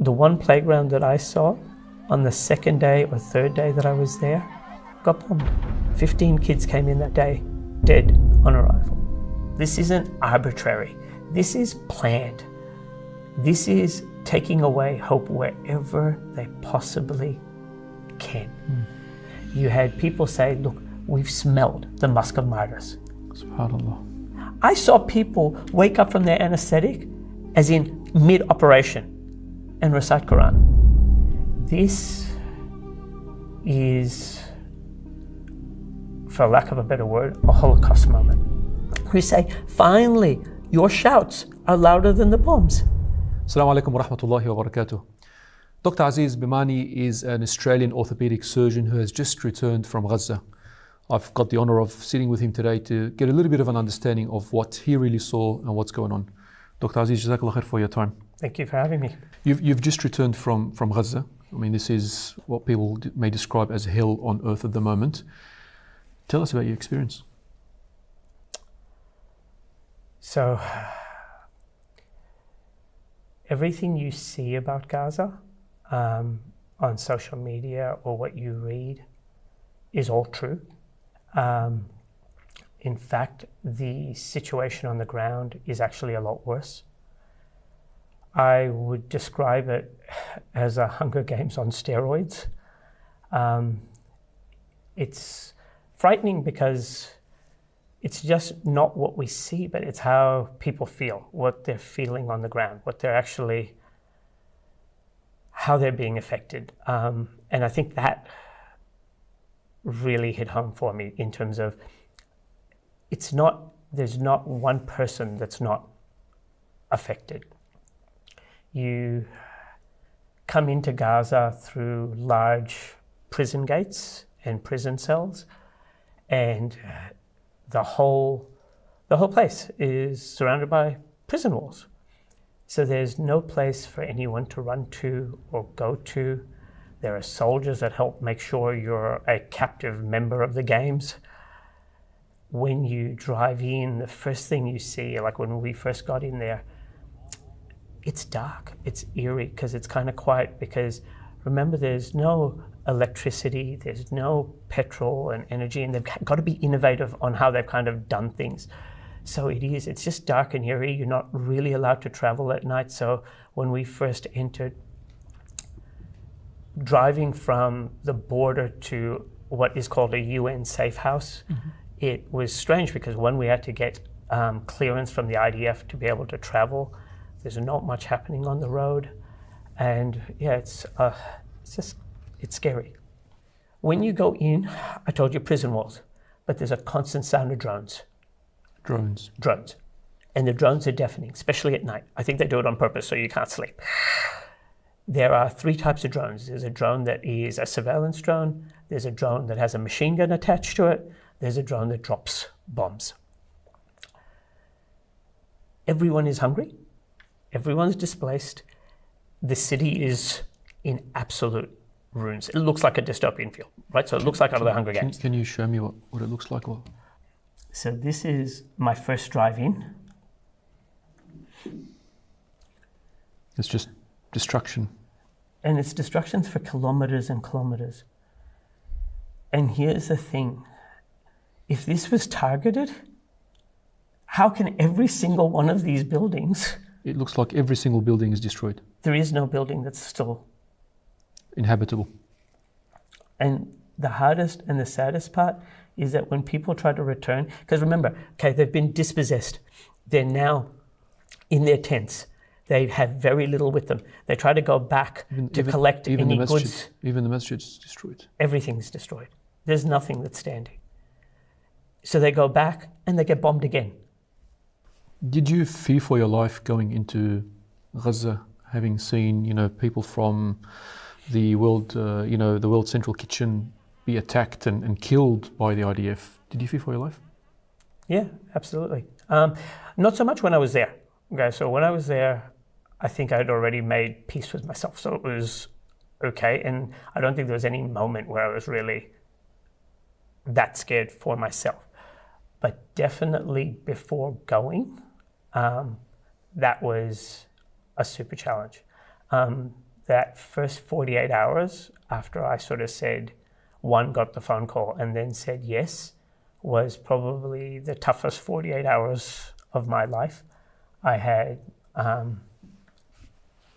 The one playground that I saw on the second day or third day that I was there got bombed. 15 kids came in that day, dead on arrival. This isn't arbitrary. This is planned. This is taking away hope wherever they possibly can. You had people say, look, we've smelled the musk of martyrs. SubhanAllah. I saw people wake up from their anesthetic, as in mid-operation, and recite Quran. This is, for lack of a better word, a Holocaust moment. We say, finally, your shouts are louder than the bombs. Assalamu alaikum wa rahmatullahi wa barakatuh. Dr. Aziz Bimani is an Australian orthopedic surgeon who has just returned from Gaza. I've got the honor of sitting with him today to get a little bit of an understanding of what he really saw and what's going on. Dr. Aziz, Jazakallah khair for your time. Thank you for having me. You've just returned from Gaza. I mean, this is what people may describe as hell on earth at the moment. Tell us about your experience. So, everything you see about Gaza on social media or what you read is all true. In fact, the situation on the ground is actually a lot worse. I would describe it as a Hunger Games on steroids. It's frightening because it's just not what we see, but it's how people feel, what they're feeling on the ground, what they're actually, how they're being affected. And I think that really hit home for me in terms of there's not one person that's not affected. You come into Gaza through large prison gates and prison cells, and the whole place is surrounded by prison walls. So there's no place for anyone to run to or go to. There are soldiers that help make sure you're a captive member of the games. When you drive in, the first thing you see, like when we first got in there, it's dark, it's eerie, because it's kind of quiet, because remember, there's no electricity, there's no petrol and energy, and they've got to be innovative on how they've kind of done things. So it's just dark and eerie. You're not really allowed to travel at night. So when we first entered, driving from the border to what is called a UN safe house, it was strange because when we had to get clearance from the IDF to be able to travel, there's not much happening on the road. And yeah, it's scary. When you go in, I told you prison walls, but there's a constant sound of drones. Drones. And the drones are deafening, especially at night. I think they do it on purpose so you can't sleep. There are 3 types of drones. There's a drone that is a surveillance drone. There's a drone that has a machine gun attached to it. There's a drone that drops bombs. Everyone is hungry. Everyone's displaced. The city is in absolute ruins. It looks like a dystopian field, right? So it looks like out of the Hunger Games. Can you show me what it looks like? So this is my first drive in. It's just destruction. And it's destruction for kilometers and kilometers. And here's the thing. If this was targeted, how can every single one of these buildings... It looks like every single building is destroyed. There is no building that's still... inhabitable. And the hardest and the saddest part is that when people try to return... Because remember, okay, they've been dispossessed. They're now in their tents. They have very little with them. They try to go back to collect any goods. Even the masjid's destroyed. Everything's destroyed. There's nothing that's standing. So they go back and they get bombed again. Did you fear for your life going into Gaza, having seen, people from the world, the World Central Kitchen be attacked and killed by the IDF? Did you fear for your life? Yeah, absolutely. Not so much when I was there. Okay, so when I was there, I think I'd already made peace with myself, so it was okay. And I don't think there was any moment where I was really that scared for myself. But definitely before going, that was a super challenge. that first 48 hours after I sort of said, one, got the phone call and then said yes, was probably the toughest 48 hours of my life. I had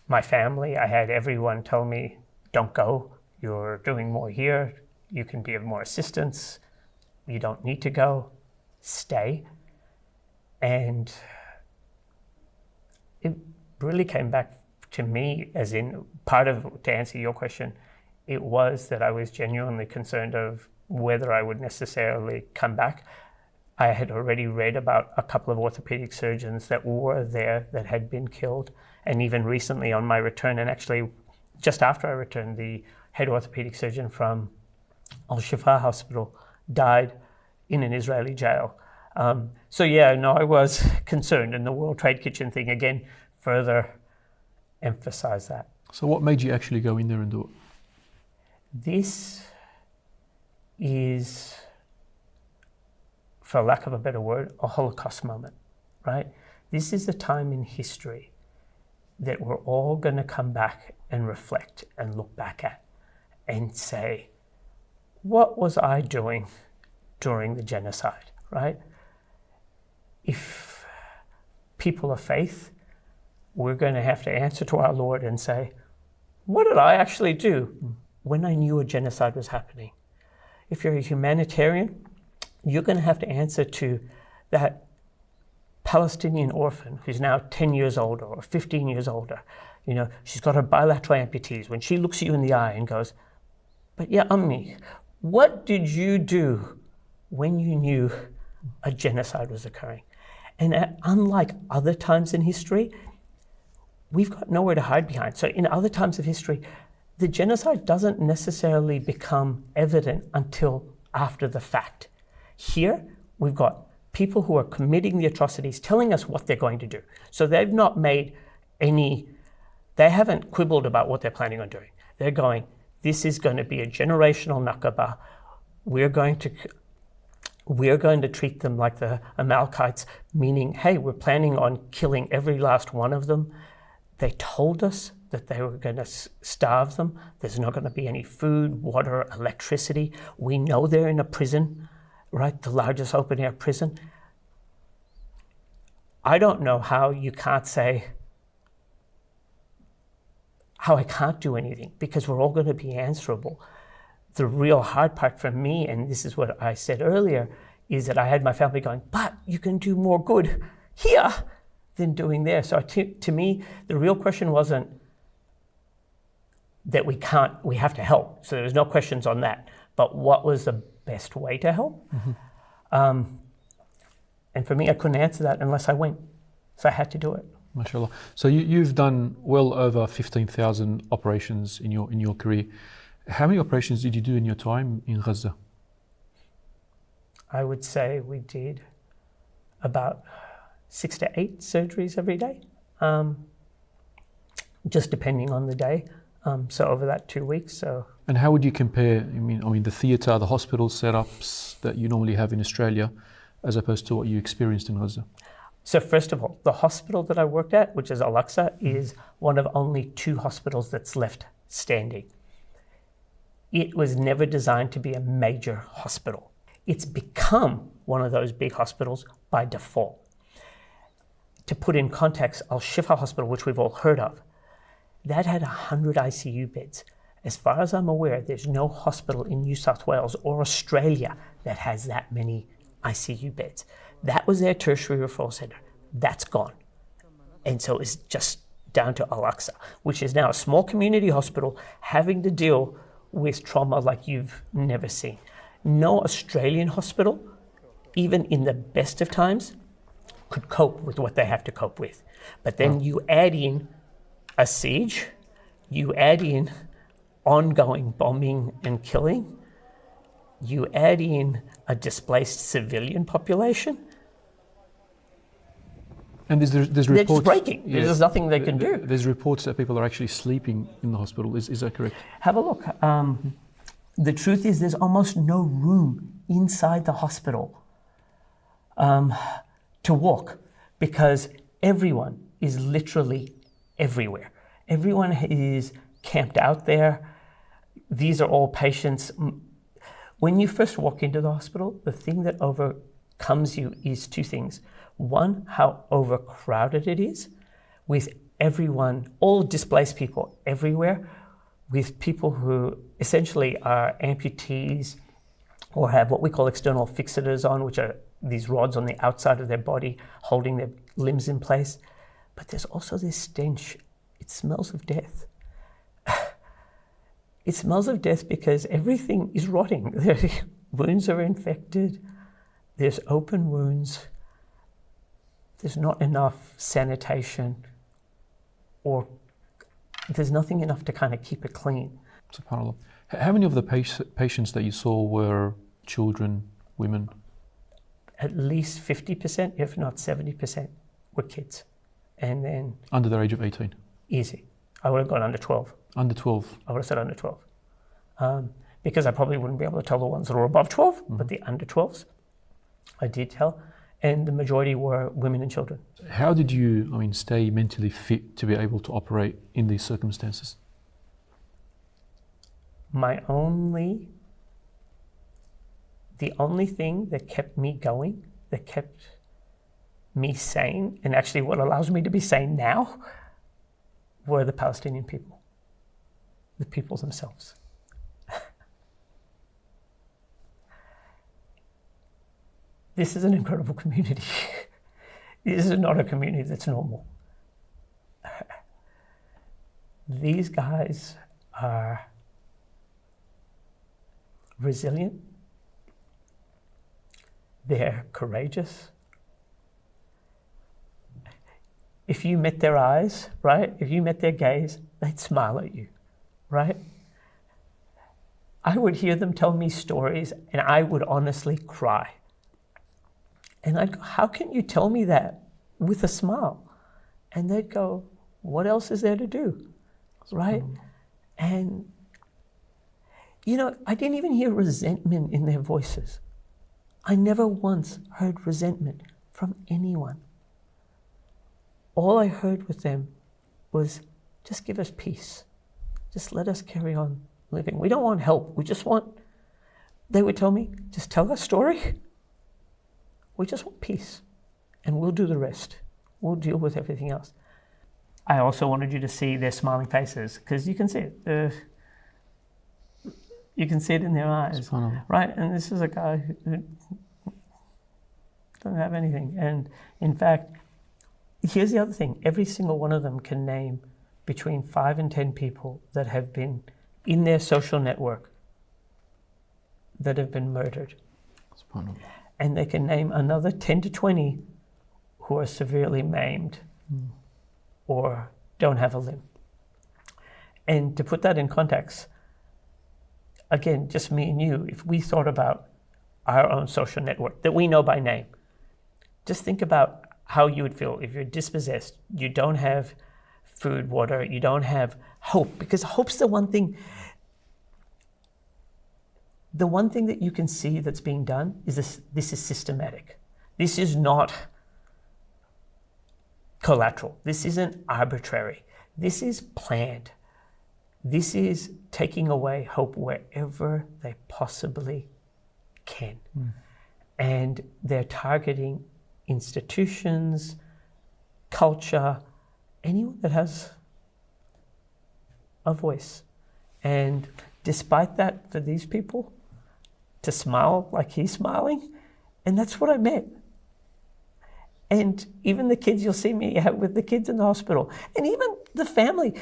my family, I had everyone tell me, don't go, you're doing more here, you can be of more assistance, you don't need to go, stay. And it really came back to me as in part of, to answer your question, it was that I was genuinely concerned of whether I would necessarily come back. I had already read about a couple of orthopedic surgeons that were there that had been killed. And even recently on my return, and actually just after I returned, the head orthopedic surgeon from Al-Shifa hospital died in an Israeli jail. So yeah, no, I was concerned, and the World Trade Kitchen thing again further emphasized that. So what made you actually go in there and do it? This is, for lack of a better word, a Holocaust moment, right? This is a time in history that we're all going to come back and reflect and look back at and say, what was I doing during the genocide, right? If people of faith, we're going to have to answer to our Lord and say, what did I actually do when I knew a genocide was happening? If you're a humanitarian, you're going to have to answer to that Palestinian orphan who's now 10 years older or 15 years older. You know, she's got her bilateral amputees. When she looks you in the eye and goes, but yeah, Ummi, what did you do when you knew a genocide was occurring? And unlike other times in history, we've got nowhere to hide behind. So in other times of history, the genocide doesn't necessarily become evident until after the fact. Here, we've got people who are committing the atrocities telling us what they're going to do. So they've not made they haven't quibbled about what they're planning on doing. They're going, this is going to be a generational nakaba. We're going to treat them like the Amalekites, meaning, hey, we're planning on killing every last one of them. They told us that they were going to starve them. There's not going to be any food, water, electricity. We know they're in a prison, right? The largest open air prison. I don't know how you can't say, how I can't do anything, because we're all going to be answerable. The real hard part for me, and this is what I said earlier, is that I had my family going, but you can do more good here than doing there. So to me, the real question wasn't that we have to help. So there was no questions on that. But what was the best way to help? Mm-hmm. And for me, I couldn't answer that unless I went. So I had to do it. MashaAllah. So you've done well over 15,000 operations in your career. How many operations did you do in your time in Gaza? I would say we did about 6 to 8 surgeries every day, just depending on the day. So over that 2 weeks. And how would you compare? I mean, the theatre, the hospital setups that you normally have in Australia, as opposed to what you experienced in Gaza? So first of all, the hospital that I worked at, which is Al-Aqsa, is one of only 2 hospitals that's left standing. It was never designed to be a major hospital. It's become one of those big hospitals by default. To put in context, Al-Shifa Hospital, which we've all heard of, that had 100 ICU beds. As far as I'm aware, there's no hospital in New South Wales or Australia that has that many ICU beds. That was their tertiary referral center. That's gone. And so it's just down to Al-Aqsa, which is now a small community hospital having to deal with trauma like you've never seen. No Australian hospital, even in the best of times, could cope with what they have to cope with. But then you add in a siege, you add in ongoing bombing and killing, you add in a displaced civilian population. And there's reports... They're just breaking. Yeah, there's nothing they can do. There's reports that people are actually sleeping in the hospital. Is that correct? Have a look. The truth is there's almost no room inside the hospital to walk, because everyone is literally everywhere. Everyone is camped out there. These are all patients. When you first walk into the hospital, the thing that overcomes you is two things. One, how overcrowded it is, with everyone, all displaced people everywhere, with people who essentially are amputees or have what we call external fixators on, which are these rods on the outside of their body holding their limbs in place. But there's also this stench. It smells of death. It smells of death because everything is rotting. Wounds are infected. There's open wounds. There's not enough sanitation, or there's nothing enough to kind of keep it clean. SubhanAllah. How many of the patients that you saw were children, women? At least 50%, if not 70%, were kids. And then... Under the age of 18? Easy. I would have gone under 12. Under 12? I would have said under 12. Because I probably wouldn't be able to tell the ones that were above 12, but the under 12s, I did tell. And the majority were women and children. How did you, stay mentally fit to be able to operate in these circumstances? The only thing that kept me going, that kept me sane, and actually what allows me to be sane now, were the Palestinian people, the people themselves. This is an incredible community. This is not a community that's normal. These guys are resilient. They're courageous. If you met their eyes, right? If you met their gaze, they'd smile at you, right? I would hear them tell me stories and I would honestly cry. And I'd go, how can you tell me that with a smile? And they'd go, what else is there to do, right? And, I didn't even hear resentment in their voices. I never once heard resentment from anyone. All I heard with them was, just give us peace. Just let us carry on living. We don't want help. They would tell me, just tell our story. We just want peace, and we'll do the rest. We'll deal with everything else. I also wanted you to see their smiling faces, because you can see it. You can see it in their eyes, right? And this is a guy who doesn't have anything. And in fact, here's the other thing. Every single one of them can name between 5 and 10 people that have been in their social network that have been murdered. And they can name another 10 to 20 who are severely maimed or don't have a limb. And to put that in context, again, just me and you, if we thought about our own social network that we know by name, just think about how you would feel if you're dispossessed, you don't have food, water, you don't have hope, because hope's the one thing that you can see that's being done is this is systematic. This is not collateral. This isn't arbitrary. This is planned. This is taking away hope wherever they possibly can. And they're targeting institutions, culture, anyone that has a voice. And despite that, for these people to smile like he's smiling, and that's what I meant. And even the kids, you'll see me out with the kids in the hospital, and even the family.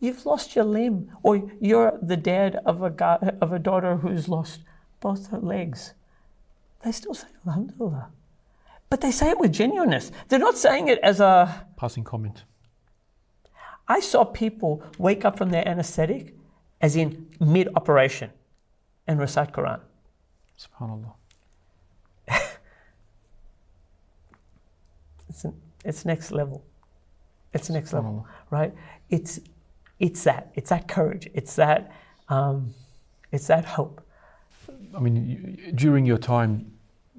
You've lost your limb, or you're the dad of a daughter who's lost both her legs. They still say alhamdulillah. But they say it with genuineness. They're not saying it as a passing comment. I saw people wake up from their anesthetic as in mid-operation and recite Quran. SubhanAllah. It's next level. It's next level, right? It's that courage. It's that hope. I mean, during your time,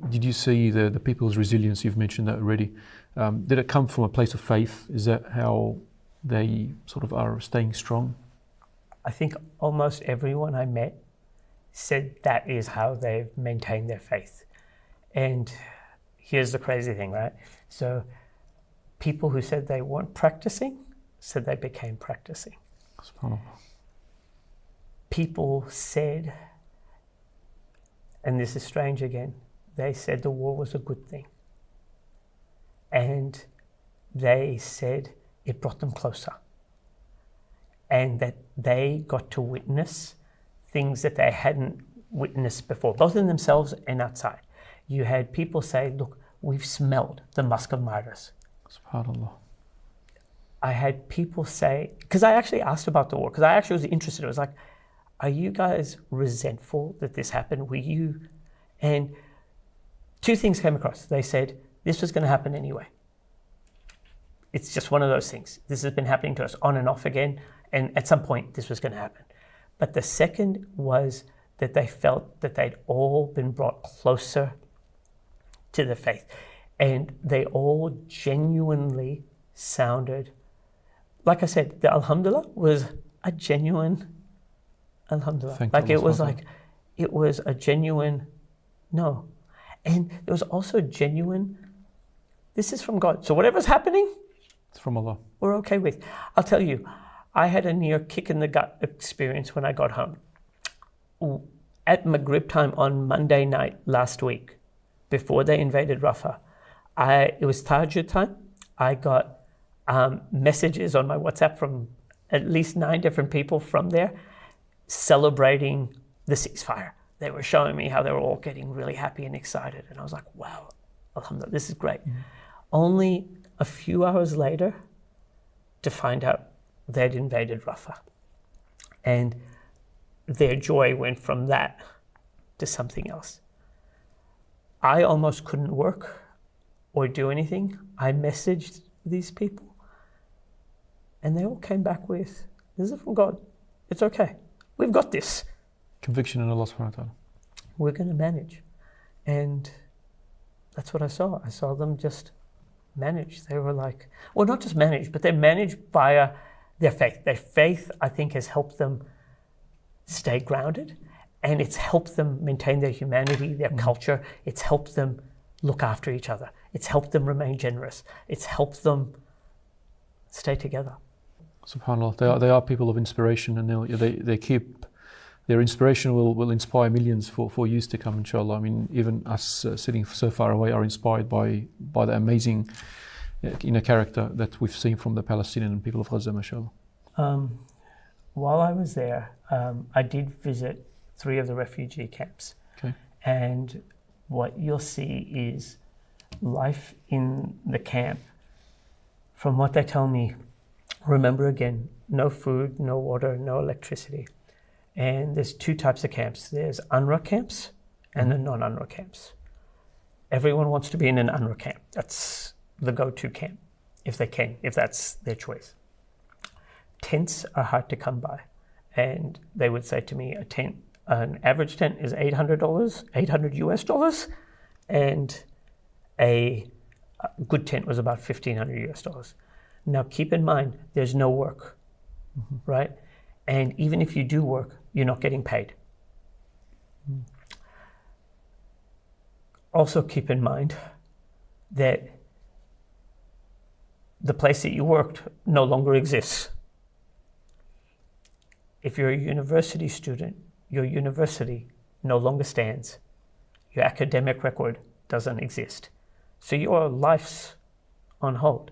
did you see the people's resilience? You've mentioned that already. Did it come from a place of faith? Is that how they sort of are staying strong? I think almost everyone I met said that is how they've maintained their faith. And here's the crazy thing, right? So people who said they weren't practicing said they became practicing. SubhanAllah. People said, and this is strange again, they said the war was a good thing. And they said it brought them closer. And that they got to witness things that they hadn't witnessed before, both in themselves and outside. You had people say, look, we've smelled the musk of martyrs. SubhanAllah. I had people say, because I actually asked about the war, because I actually was interested. I was like, are you guys resentful that this happened? Were you? And two things came across. They said, this was going to happen anyway. It's just one of those things. This has been happening to us on and off again. And at some point, this was going to happen. But the second was that they felt that they'd all been brought closer to the faith. And they all genuinely sounded, like I said, the Alhamdulillah was a genuine Alhamdulillah. Like it was a genuine no. And there was also genuine, this is from God. So whatever's happening, it's from Allah. We're okay with. I'll tell you, I had a near kick in the gut experience when I got home. At Maghrib time on Monday night last week, before they invaded Rafah, it was Tahajjud time. I got messages on my WhatsApp from at least 9 different people from there celebrating the ceasefire. They were showing me how they were all getting really happy and excited. And I was like, wow, Alhamdulillah, this is great. Mm-hmm. Only a few hours later to find out they'd invaded Rafah. And their joy went from that to something else. I almost couldn't work or do anything. I messaged these people and they all came back with, this is from God. It's okay. We've got this. Conviction in Allah subhanahu wa ta'ala. We're going to manage. And that's what I saw. I saw them just manage. They were like, well, not just manage, but they manage via their faith. Their faith, I think, has helped them stay grounded, and it's helped them maintain their humanity, their culture. It's helped them look after each other. It's helped them remain generous. It's helped them stay together. SubhanAllah, they are people of inspiration, and they keep, their inspiration will inspire millions for years to come, inshallah. I mean, even us sitting so far away are inspired by the amazing character that we've seen from the Palestinian and people of Gaza, mashallah. While I was there, I did visit 3 of the refugee camps. Okay. And what you'll see is life in the camp. From what they tell me, remember again, no food, no water, no electricity. And there's 2 types of camps. There's UNRWA camps and the non-UNRWA camps. Everyone wants to be in an UNRWA camp. That's the go-to camp, if they can, if that's their choice. Tents are hard to come by. And they would say to me, an average tent is $800, 800 US dollars, and a good tent was about 1,500 US dollars. Now keep in mind, there's no work, right? And even if you do work, you're not getting paid. Also keep in mind that the place that you worked no longer exists. If you're a university student, your university no longer stands. Your academic record doesn't exist. So your life's on hold.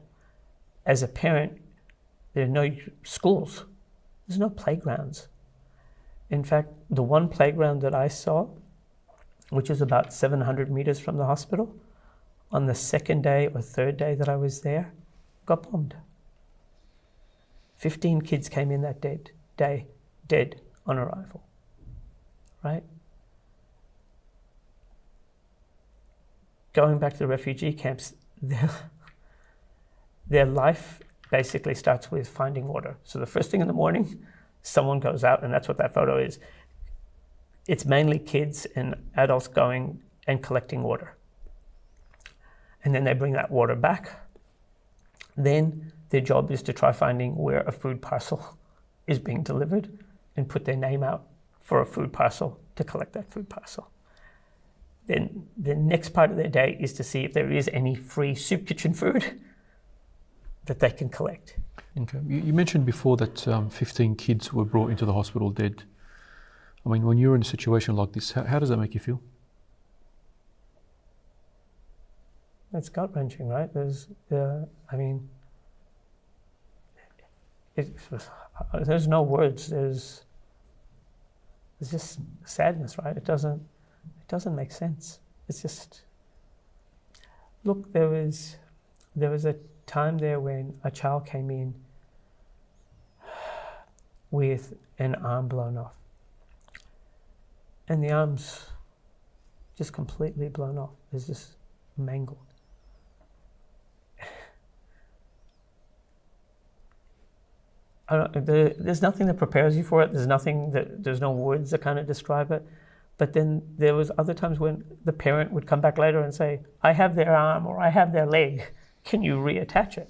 As a parent, there are no schools. There's no playgrounds. In fact, the one playground that I saw, which is about 700 meters from the hospital, on the 2nd day or 3rd day that I was there, got bombed. 15 kids came in that day, dead on arrival, right? Going back to the refugee camps, their life basically starts with finding water. So the first thing in the morning, someone goes out, and that's what that photo is. It's mainly kids and adults going and collecting water. And then they bring that water back. Then their job is to try finding where a food parcel is being delivered and put their name out for a food parcel to collect that food parcel. Then the next part of their day is to see if there is any free soup kitchen food that they can collect. Okay. You mentioned before that 15 kids were brought into the hospital dead. I mean, when you're in a situation like this, how does that make you feel? It's gut-wrenching, right? There's no words. There's just sadness, right? It doesn't make sense. It's just, look, there was a time there when a child came in with an arm blown off, and the arm's just completely blown off. It's just mangled. There's nothing that prepares you for it. There's no words that kind of describe it. But then there was other times when the parent would come back later and say, I have their arm or I have their leg. Can you reattach it?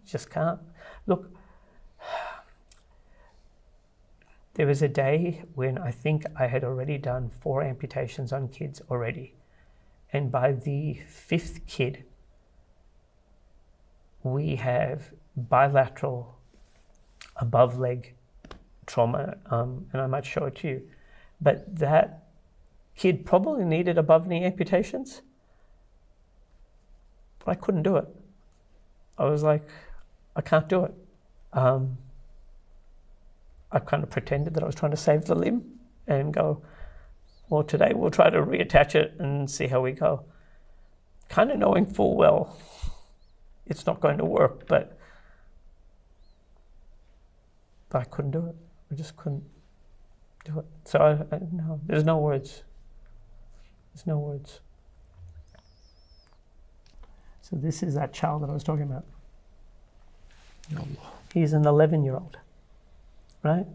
Just can't. Look, there was a day when I think I had already done 4 amputations on kids already. And by the 5th kid, we have bilateral above leg trauma, and I might show it to you. But that kid probably needed above knee amputations, but I couldn't do it. I was like, I can't do it. I kind of pretended that I was trying to save the limb and go, well, today we'll try to reattach it and see how we go. Kind of knowing full well it's not going to work, but I couldn't do it. I just couldn't do it. So no, there's no words. There's no words. So this is that child that I was talking about. Allah. He's an 11-year-old, right?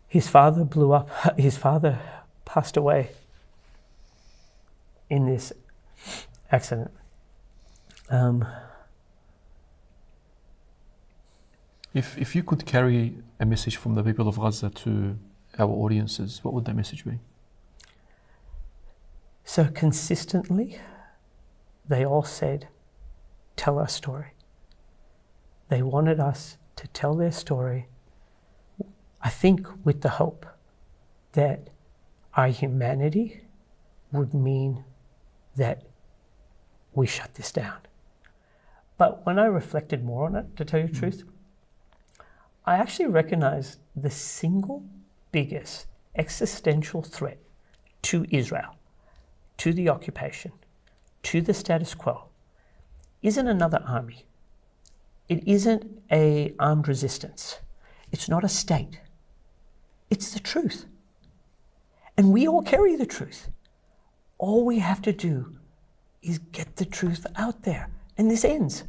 His father blew up. His father passed away in this accident. If you could carry a message from the people of Gaza to our audiences, what would that message be? So consistently, they all said, tell our story. They wanted us to tell their story, I think with the hope that our humanity would mean that we shut this down. But when I reflected more on it, to tell you the truth, I actually recognized the single biggest existential threat to Israel, to the occupation, to the status quo, isn't another army. It isn't an armed resistance. It's not a state. It's the truth. And we all carry the truth. All we have to do is get the truth out there. And this ends.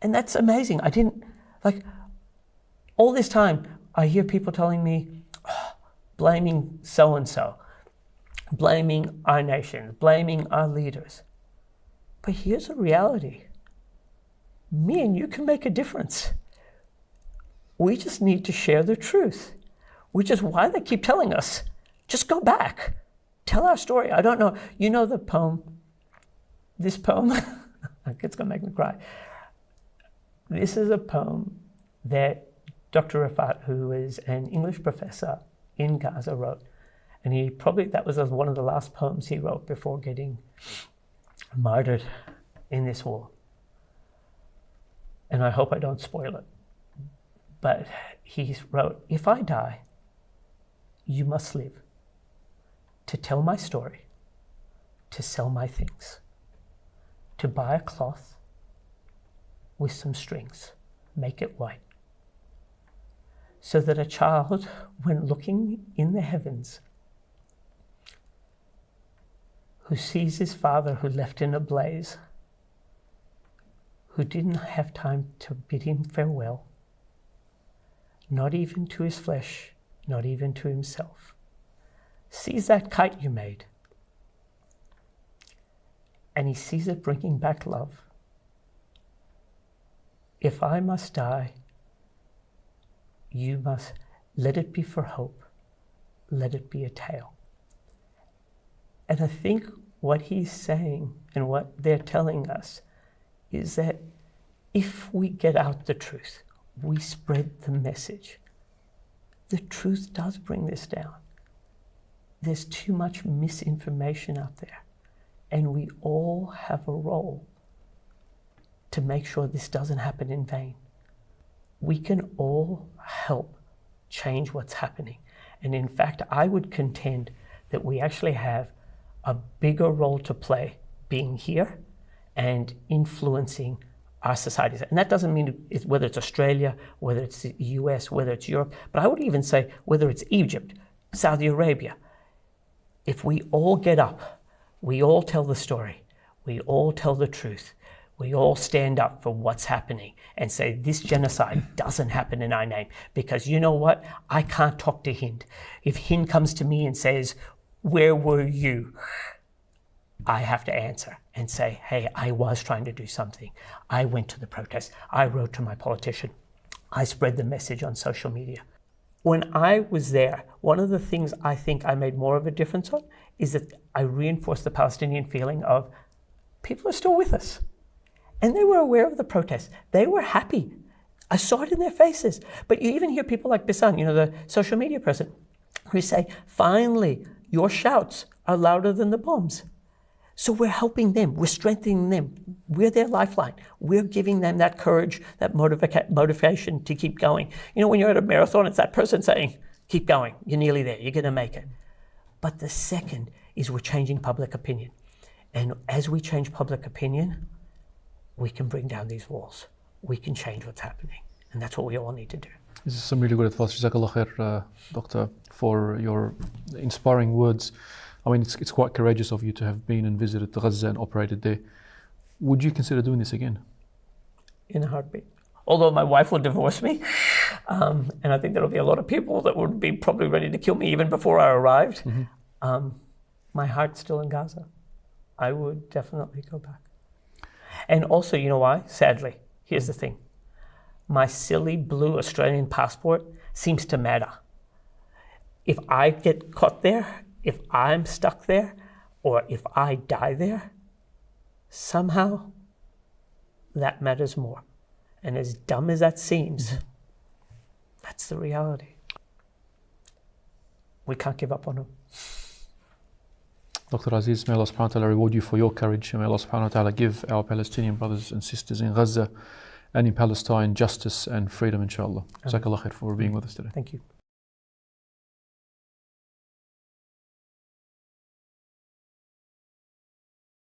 And that's amazing. All this time, I hear people telling me, blaming so-and-so, blaming our nation, blaming our leaders. But here's the reality. Me and you can make a difference. We just need to share the truth, which is why they keep telling us, just go back, tell our story. I don't know, you know the poem, this poem, it's gonna make me cry. This is a poem that Dr. Rafat, who is an English professor in Gaza, wrote. And that was one of the last poems he wrote before getting martyred in this war. And I hope I don't spoil it. But he wrote, if I die, you must live to tell my story, to sell my things, to buy a cloth with some strings, make it white, so that a child, when looking in the heavens, who sees his father who left in a blaze, who didn't have time to bid him farewell, not even to his flesh, not even to himself, sees that kite you made and he sees it bringing back love. If I must die, you must let it be for hope. Let it be a tale. And I think what he's saying and what they're telling us is that if we get out the truth, we spread the message, the truth does bring this down. There's too much misinformation out there, and we all have a role to make sure this doesn't happen in vain. We can all help change what's happening. And in fact, I would contend that we actually have a bigger role to play being here and influencing our societies. And that doesn't mean whether it's Australia, whether it's the US, whether it's Europe, but I would even say whether it's Egypt, Saudi Arabia. If we all get up, we all tell the story, we all tell the truth, we all stand up for what's happening and say this genocide doesn't happen in our name. Because you know what? I can't talk to Hind. If Hind comes to me and says, "Where were you?" I have to answer and say, hey, I was trying to do something. I went to the protest. I wrote to my politician. I spread the message on social media. When I was there, one of the things I think I made more of a difference on is that I reinforced the Palestinian feeling of people are still with us. And they were aware of the protest. They were happy. I saw it in their faces. But you even hear people like Bisan, the social media person, who say, finally, your shouts are louder than the bombs. So we're helping them, we're strengthening them, we're their lifeline. We're giving them that courage, that motivation to keep going. When you're at a marathon, it's that person saying, keep going, you're nearly there, you're gonna make it. But the second is we're changing public opinion. And as we change public opinion, we can bring down these walls. We can change what's happening. And that's what we all need to do. This is some really good advice. Jazakallah khair, Doctor, for your inspiring words. I mean, it's quite courageous of you to have been and visited Gaza and operated there. Would you consider doing this again? In a heartbeat. Although my wife will divorce me, and I think there'll be a lot of people that would be probably ready to kill me even before I arrived. Mm-hmm. My heart's still in Gaza. I would definitely go back. And also, you know why? Sadly, here's the thing. My silly blue Australian passport seems to matter. If I get caught there, if I'm stuck there, or if I die there, somehow that matters more. And as dumb as that seems, that's the reality. We can't give up on them. Dr. Aziz, may Allah subhanahu wa ta'ala reward you for your courage. May Allah subhanahu wa ta'ala give our Palestinian brothers and sisters in Gaza and in Palestine justice and freedom, inshallah. Jazakallah khair for being with us today. Thank you.